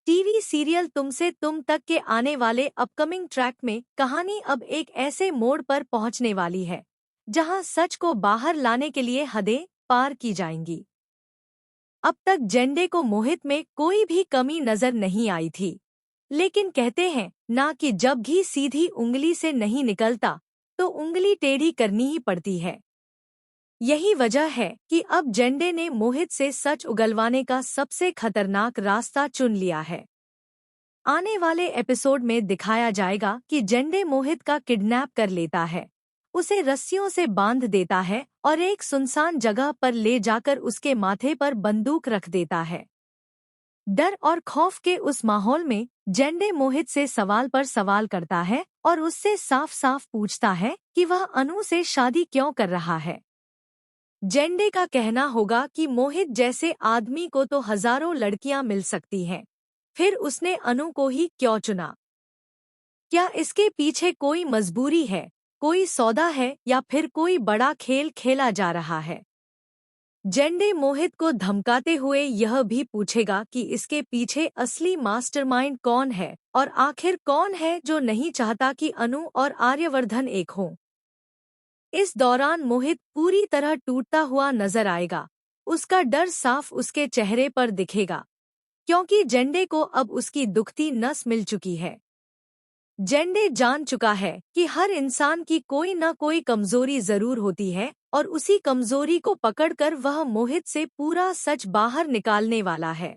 TV serial तुमसे तुम तक के आने वाले अपकमिंग ट्रैक में कहानी अब एक ऐसे मोड़ पर पहुंचने वाली है जहां सच को बाहर लाने के लिए हदें पार की जाएंगी। अब तक जेंडे को मोहित में कोई भी कमी नजर नहीं आई थी, लेकिन कहते हैं ना कि जब घी सीधी उंगली से नहीं निकलता तो उंगली टेढ़ी करनी ही पड़ती है। यही वजह है कि अब जेंडे ने मोहित से सच उगलवाने का सबसे खतरनाक रास्ता चुन लिया है। आने वाले एपिसोड में दिखाया जाएगा कि जेंडे मोहित का किडनैप कर लेता है, उसे रस्सियों से बांध देता है और एक सुनसान जगह पर ले जाकर उसके माथे पर बंदूक रख देता है। डर और खौफ के उस माहौल में जेंडे मोहित से सवाल पर सवाल करता है और उससे साफ साफ पूछता है कि वह अनु से शादी क्यों कर रहा है। जेंडे का कहना होगा कि मोहित जैसे आदमी को तो हजारों लड़कियां मिल सकती हैं, फिर उसने अनु को ही क्यों चुना? क्या इसके पीछे कोई मजबूरी है, कोई सौदा है या फिर कोई बड़ा खेल खेला जा रहा है? जेंडे मोहित को धमकाते हुए यह भी पूछेगा कि इसके पीछे असली मास्टरमाइंड कौन है और आखिर कौन है जो नहीं चाहता कि अनु और आर्यवर्धन एक हों। इस दौरान मोहित पूरी तरह टूटता हुआ नजर आएगा, उसका डर साफ उसके चेहरे पर दिखेगा, क्योंकि जेंडे को अब उसकी दुखती नस मिल चुकी है। जेंडे जान चुका है कि हर इंसान की कोई न कोई कमजोरी जरूर होती है और उसी कमजोरी को पकड़कर वह मोहित से पूरा सच बाहर निकालने वाला है।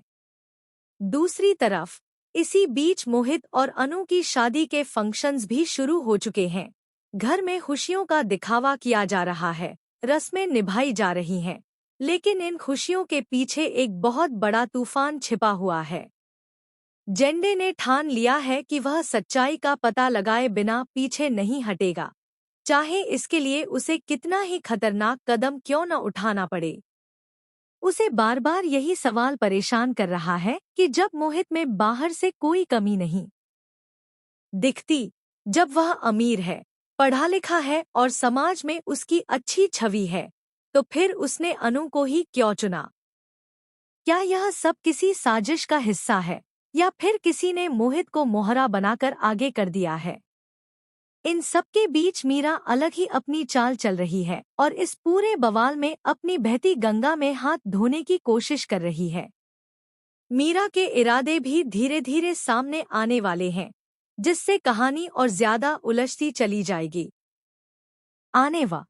दूसरी तरफ इसी बीच मोहित और अनु की शादी के फंक्शंस भी शुरू हो चुके हैं। घर में खुशियों का दिखावा किया जा रहा है, रस्में निभाई जा रही हैं, लेकिन इन खुशियों के पीछे एक बहुत बड़ा तूफान छिपा हुआ है। जेंडे ने ठान लिया है कि वह सच्चाई का पता लगाए बिना पीछे नहीं हटेगा, चाहे इसके लिए उसे कितना ही खतरनाक कदम क्यों न उठाना पड़े। उसे बार बार यही सवाल परेशान कर रहा है कि जब मोहित में बाहर से कोई कमी नहीं दिखती, जब वह अमीर है, पढ़ा लिखा है और समाज में उसकी अच्छी छवि है, तो फिर उसने अनु को ही क्यों चुना? क्या यह सब किसी साजिश का हिस्सा है या फिर किसी ने मोहित को मोहरा बनाकर आगे कर दिया है? इन सबके बीच मीरा अलग ही अपनी चाल चल रही है और इस पूरे बवाल में अपनी बहती गंगा में हाथ धोने की कोशिश कर रही है। मीरा के इरादे भी धीरे धीरे सामने आने वाले हैं, जिससे कहानी और ज्यादा उलझती चली जाएगी। आने वा